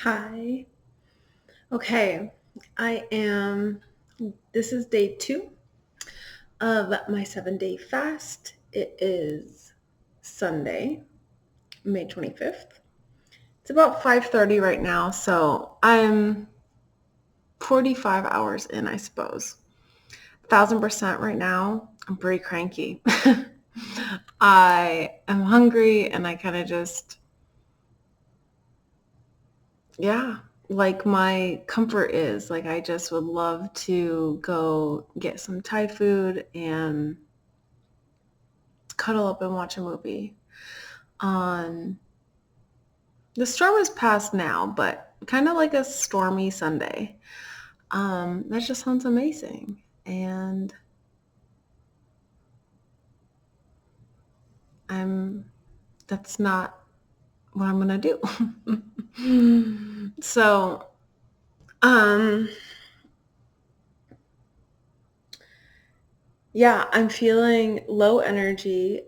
Hi. Okay. This is day 2 of my 7-day fast. It is Sunday, May 25th. It's about 5:30 right now, so I'm 45 hours in, I suppose. 1,000% right now. I'm pretty cranky. I am hungry and I kind of just, yeah, like my comfort is like I just would love to go get some Thai food and cuddle up and watch a movie. On the storm is past now, but kind of like a stormy Sunday. That just sounds amazing. And I'm that's not what I'm gonna do. So, um, yeah, I'm feeling low energy.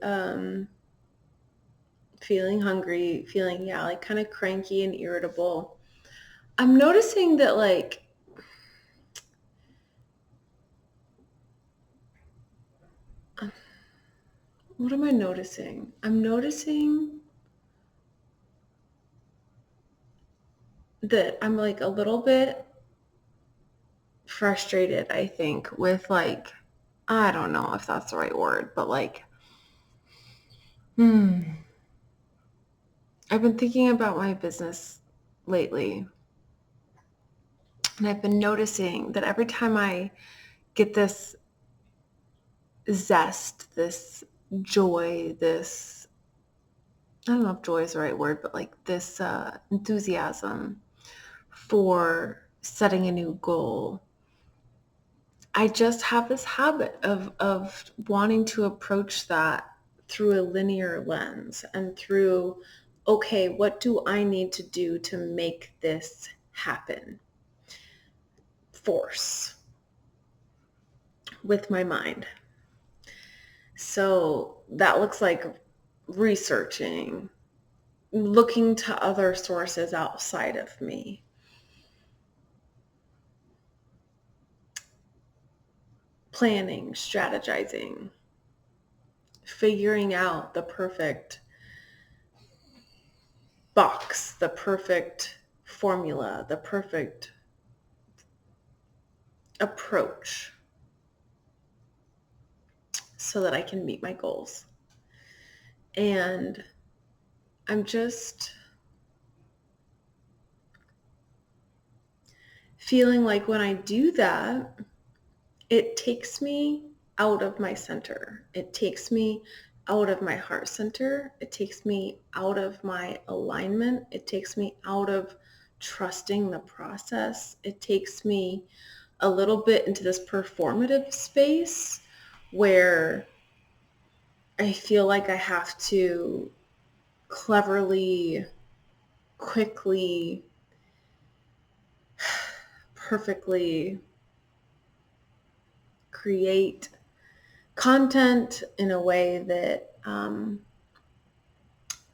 Feeling hungry, feeling, yeah, like kind of cranky and irritable. I'm noticing that, like, uh, what am I noticing? I'm noticing that I'm like a little bit frustrated, I think, with like, I don't know if that's the right word, but like, hmm, I've been thinking about my business lately, and I've been noticing that every time I get this zest, this joy, this I don't know if joy is the right word, but like this enthusiasm for setting a new goal. I just have this habit of wanting to approach that through a linear lens and through, okay, what do I need to do to make this happen? Force with my mind. So that looks like researching, looking to other sources outside of me, planning, strategizing, figuring out the perfect box, the perfect formula, the perfect approach so that I can meet my goals. And I'm just feeling like when I do that, it takes me out of my center. It takes me out of my heart center. It takes me out of my alignment. It takes me out of trusting the process. It takes me a little bit into this performative space where I feel like I have to cleverly, quickly, perfectly create content in a way that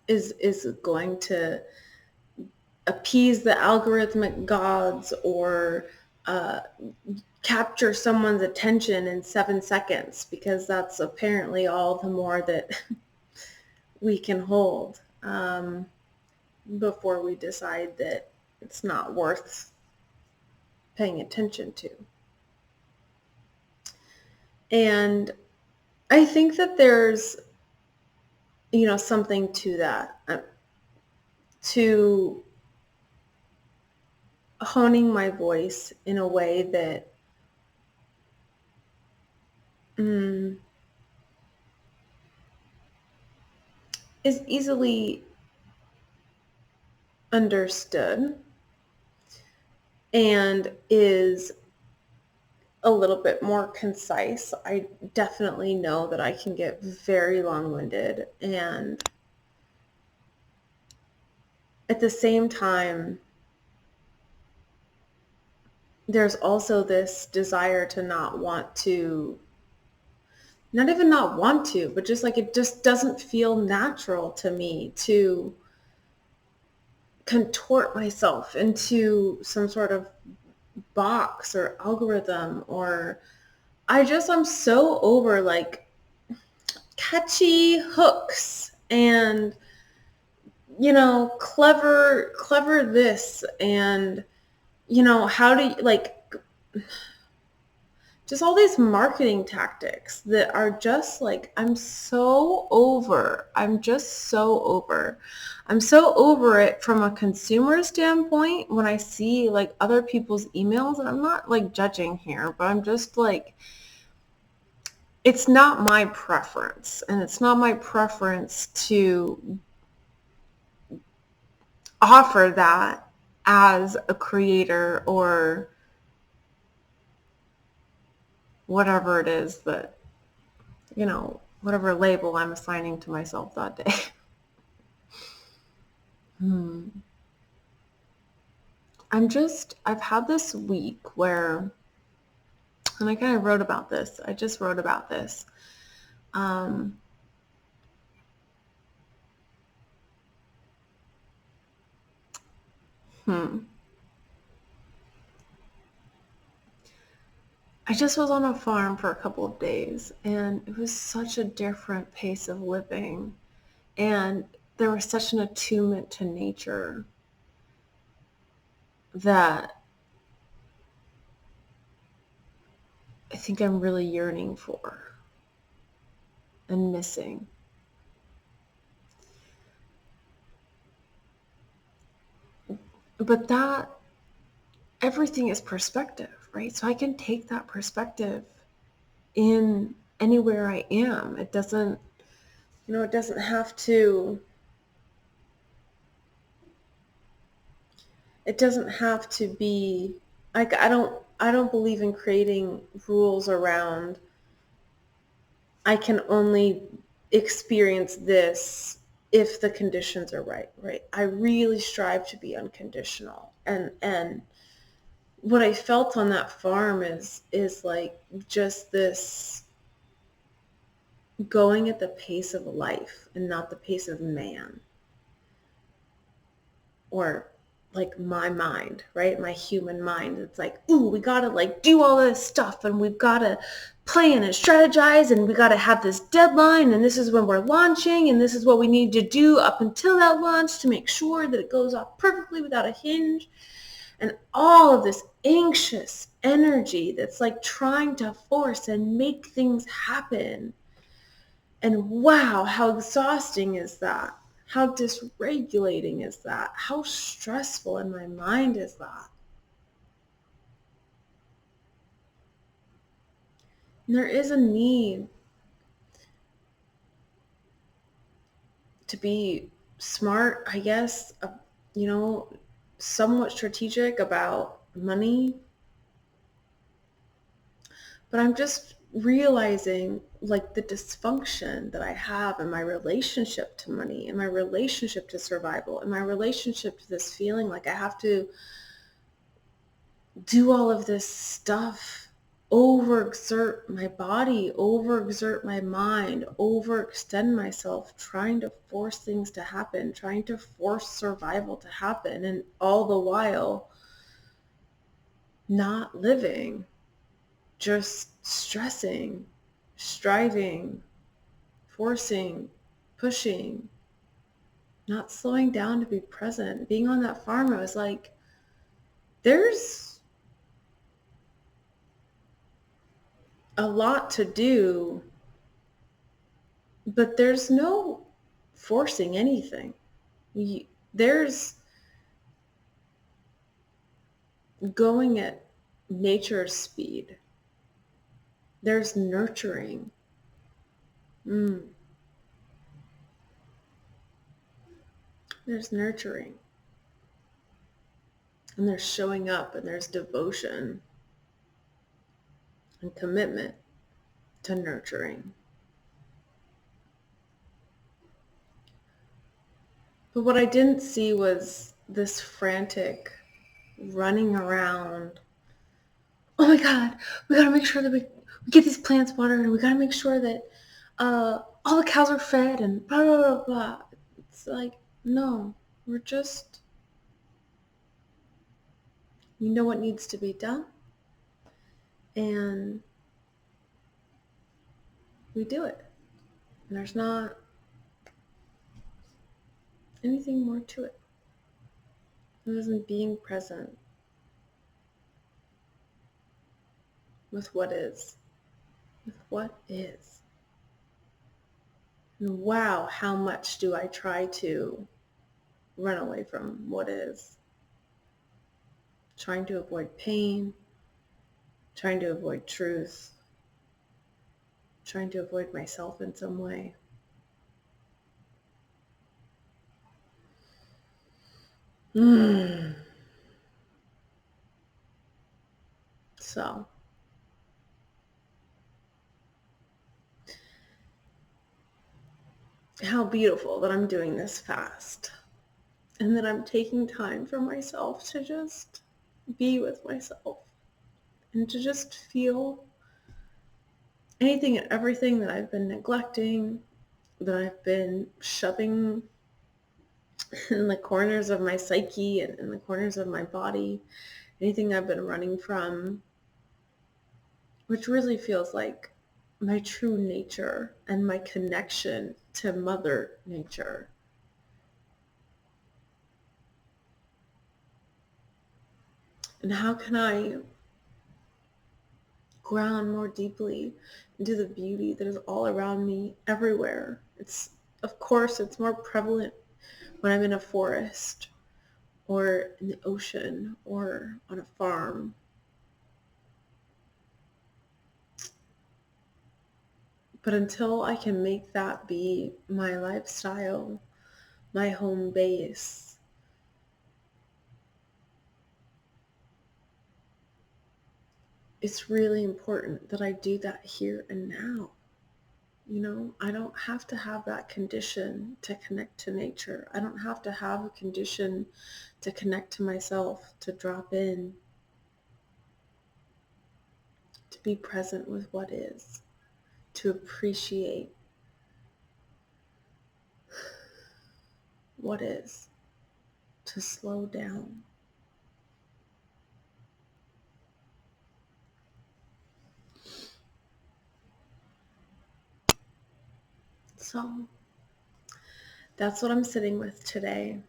is going to appease the algorithmic gods or uh, capture someone's attention in 7 seconds, because that's apparently all the more that we can hold before we decide that it's not worth paying attention to. And I think that there's, something to that, to honing my voice in a way that mm, is easily understood and is a little bit more concise. I definitely know that I can get very long-winded, and at the same time, there's also this desire to not want to, not even not want to, but just like it just doesn't feel natural to me to contort myself into some sort of box or algorithm, or I'm so over like catchy hooks and clever this, and how do you like just all these marketing tactics that are just like, I'm so over. I'm just so over. I'm so over it from a consumer standpoint when I see like other people's emails, and I'm not like judging here, but I'm just like, it's not my preference, and it's not my preference to offer that as a creator or whatever it is that, whatever label I'm assigning to myself that day. I've had this week where, and I kind of wrote about this. I just wrote about this. Um, I just was on a farm for a couple of days, and it was such a different pace of living. And there was such an attunement to nature that I think I'm really yearning for and missing. But that, everything is perspective, right? So I can take that perspective in anywhere I am. It doesn't, it doesn't have to, be like, I don't believe in creating rules around, I can only experience this if the conditions are right, right? I really strive to be unconditional. And what I felt on that farm is like just this going at the pace of life and not the pace of man, or like my mind, right? My human mind. It's like, ooh, we gotta like do all this stuff, and we've gotta plan and strategize, and we gotta have this deadline, and this is when we're launching, and this is what we need to do up until that launch to make sure that it goes off perfectly without a hinge. And all of this anxious energy that's like trying to force and make things happen. And wow, how exhausting is that? How dysregulating is that? How stressful in my mind is that? And there is a need to be smart, I guess, somewhat strategic about money. But I'm just realizing like the dysfunction that I have in my relationship to money, in my relationship to survival, in my relationship to this feeling like I have to do all of this stuff, overexert my body, overexert my mind, overextend myself, trying to force things to happen, trying to force survival to happen, and all the while not living, just stressing, striving, forcing, pushing, not slowing down to be present. Being on that farm, I was like, there's a lot to do, but there's no forcing anything. There's going at nature's speed. There's nurturing. There's nurturing. And there's showing up, and there's devotion and commitment to nurturing. But what I didn't see was this frantic running around. Oh my God, we gotta make sure that we get these plants watered, and we gotta make sure that all the cows are fed, and blah, blah, blah, blah. It's like, no, we're just You know what needs to be done, and we do it. And there's not anything more to it other than being present with what is. With what is. And wow, how much do I try to run away from what is? Trying to avoid pain, trying to avoid truth, trying to avoid myself in some way. So, how beautiful that I'm doing this fast and that I'm taking time for myself to just be with myself and to just feel anything and everything that I've been neglecting, that I've been shoving in the corners of my psyche and in the corners of my body, anything I've been running from, which really feels like my true nature and my connection to Mother Nature. And how can I ground more deeply into the beauty that is all around me everywhere? Of course, it's more prevalent when I'm in a forest or in the ocean or on a farm. But until I can make that be my lifestyle, my home base, it's really important that I do that here and now. I don't have to have that condition to connect to nature. I don't have to have a condition to connect to myself, to drop in, to be present with what is, to appreciate what is, to slow down. So that's what I'm sitting with today.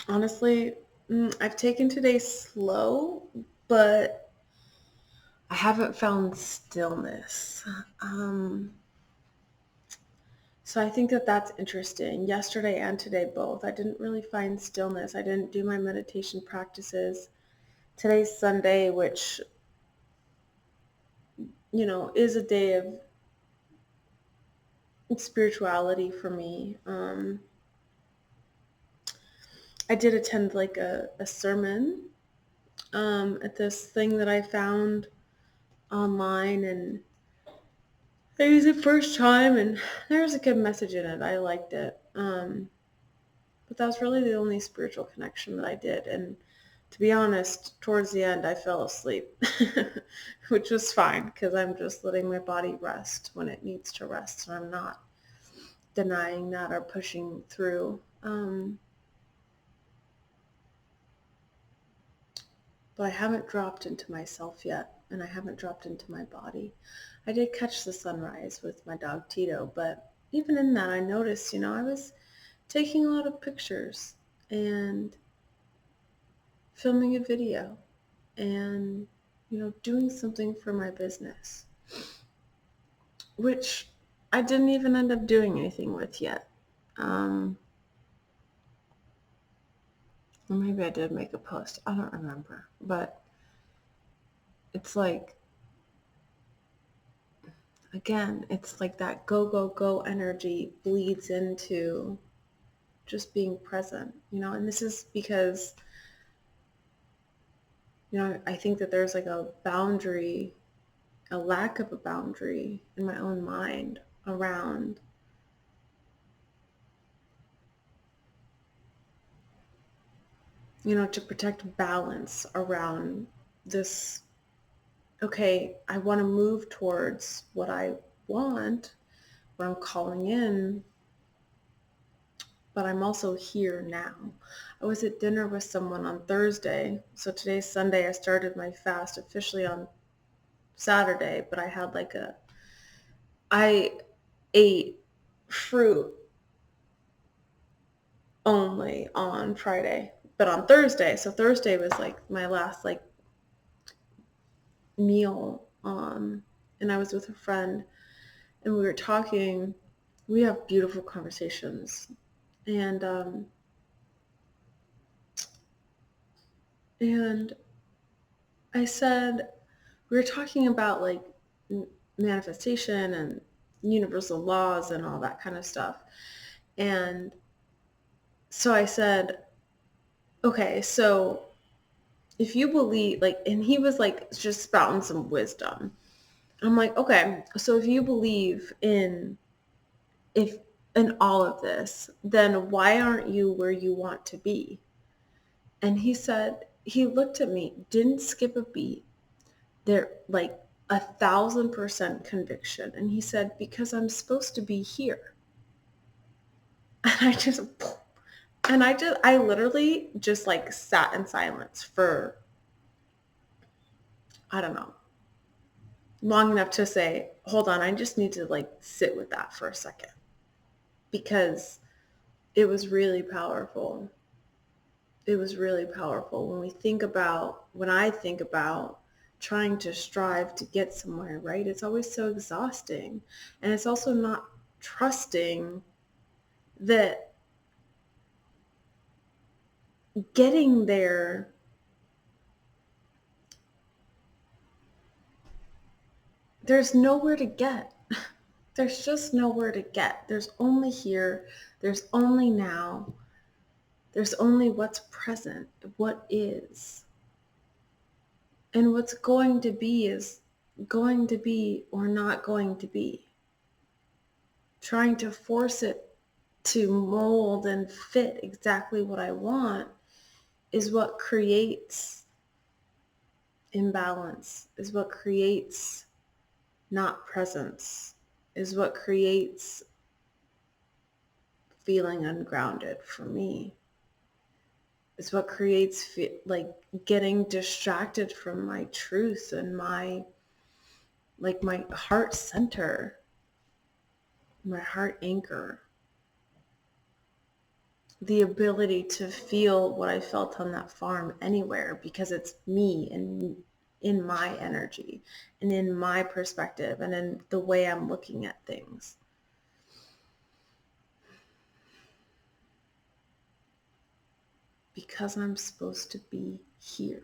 Honestly, I've taken today slow, but I haven't found stillness. So I think that that's interesting. Yesterday and today both. I didn't really find stillness. I didn't do my meditation practices. Today's Sunday, which, is a day of spirituality for me. I did attend like a sermon at this thing that I found online, and it was the first time, and there was a good message in it. I liked it. But that was really the only spiritual connection that I did. And to be honest, towards the end, I fell asleep, which was fine because I'm just letting my body rest when it needs to rest. And I'm not denying that or pushing through. But I haven't dropped into myself yet, and I haven't dropped into my body. I did catch the sunrise with my dog Tito, but even in that, I noticed, I was taking a lot of pictures and filming a video and, doing something for my business, which I didn't even end up doing anything with yet. Or maybe I did make a post. I don't remember. But it's like, again, it's like that go, go, go energy bleeds into just being present, and this is because, I think that there's like a boundary, a lack of a boundary in my own mind around to protect balance around this. Okay, I want to move towards what I want, what I'm calling in, but I'm also here now. I was at dinner with someone on Thursday. So today's Sunday. I started my fast officially on Saturday, but I ate fruit only on Friday, but on Thursday. So Thursday was like my last like meal. And I was with a friend and we were talking. We have beautiful conversations. And I said, we were talking about like manifestation and universal laws and all that kind of stuff. And so I said, okay, so if you believe, like, and he was like just spouting some wisdom. I'm like, okay, so if you believe if in all of this, then why aren't you where you want to be? And he said, he looked at me, didn't skip a beat. They're like 1,000% conviction. And he said, because I'm supposed to be here. And I literally just like sat in silence for, I don't know, long enough to say, hold on, I just need to like sit with that for a second because it was really powerful. It was really powerful when I think about trying to strive to get somewhere, right? It's always so exhausting. And it's also not trusting that getting there there's nowhere to get. There's just nowhere to get. There's only here. There's only now. There's only what's present, what is. And what's going to be is going to be or not going to be. Trying to force it to mold and fit exactly what I want is what creates imbalance, is what creates not presence, is what creates feeling ungrounded for me. Is what creates like getting distracted from my truth and my heart center, my heart anchor. The ability to feel what I felt on that farm anywhere because it's me and in my energy and in my perspective and in the way I'm looking at things. Because I'm supposed to be here.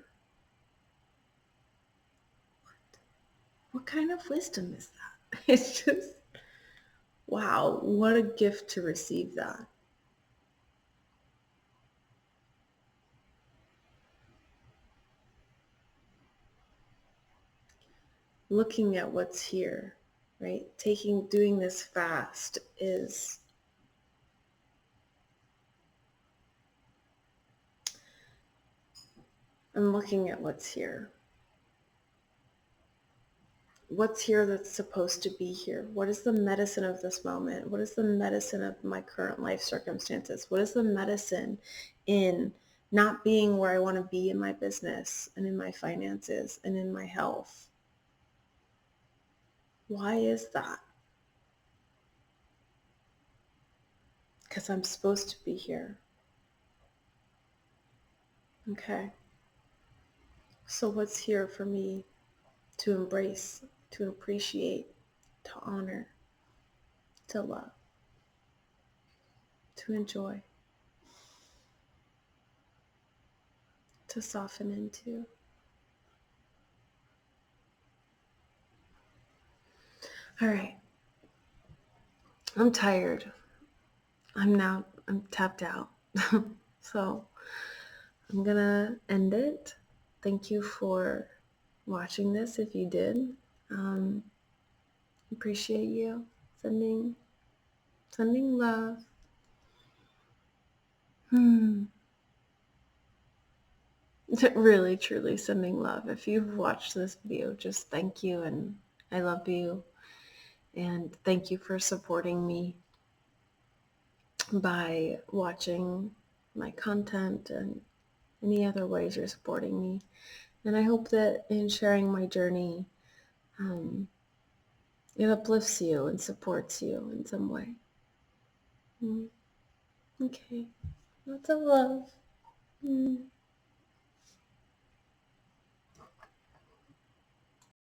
What kind of wisdom is that? It's just, wow, what a gift to receive that. Looking at what's here, right? Doing this fast is I'm looking at what's here. What's here that's supposed to be here? What is the medicine of this moment? What is the medicine of my current life circumstances? What is the medicine in not being where I want to be in my business and in my finances and in my health? Why is that? Because I'm supposed to be here. Okay. So what's here for me to embrace, to appreciate, to honor, to love, to enjoy, to soften into? All right. I'm tired. I'm tapped out. So I'm gonna end it. Thank you for watching this if you did. Appreciate you. Sending love. Really, truly sending love. If you've watched this video, just thank you and I love you. And thank you for supporting me by watching my content and any other ways you're supporting me. And I hope that in sharing my journey, it uplifts you and supports you in some way. Okay. Lots of love.